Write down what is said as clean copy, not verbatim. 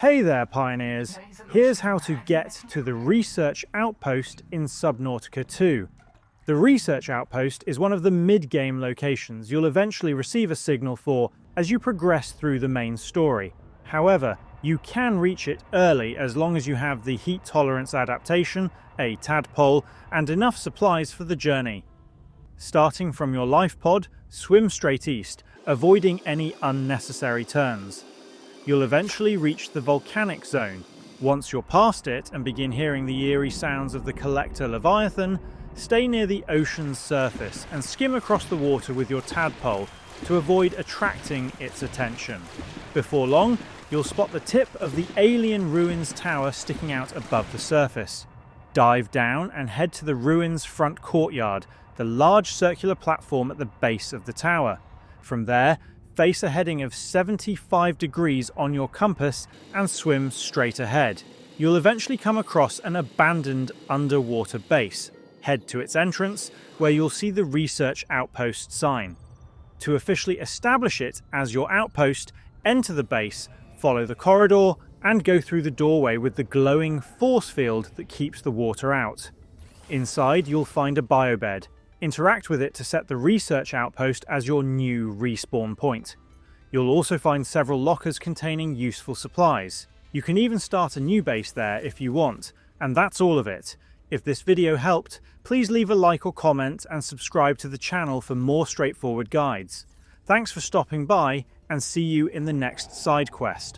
Hey there, pioneers! Here's how to get to the Research Outpost in Subnautica 2. The Research Outpost is one of the mid-game locations you'll eventually receive a signal for as you progress through the main story. However, you can reach it early as long as you have the heat tolerance adaptation, a tadpole, and enough supplies for the journey. Starting from your life pod, swim straight east, avoiding any unnecessary turns. You'll eventually reach the volcanic zone. Once you're past it and begin hearing the eerie sounds of the collector Leviathan, stay near the ocean's surface and skim across the water with your tadpole to avoid attracting its attention. Before long, you'll spot the tip of the alien ruins tower sticking out above the surface. Dive down and head to the ruins front courtyard, the large circular platform at the base of the tower. From there, face a heading of 75 degrees on your compass and swim straight ahead. You'll eventually come across an abandoned underwater base. Head to its entrance, where you'll see the Research Outpost sign. To officially establish it as your outpost, enter the base, follow the corridor, and go through the doorway with the glowing force field that keeps the water out. Inside, you'll find a biobed. Interact with it to set the Research Outpost as your new respawn point. You'll also find several lockers containing useful supplies. You can even start a new base there if you want, and that's all of it. If this video helped, please leave a like or comment and subscribe to the channel for more straightforward guides. Thanks for stopping by, and see you in the next side quest.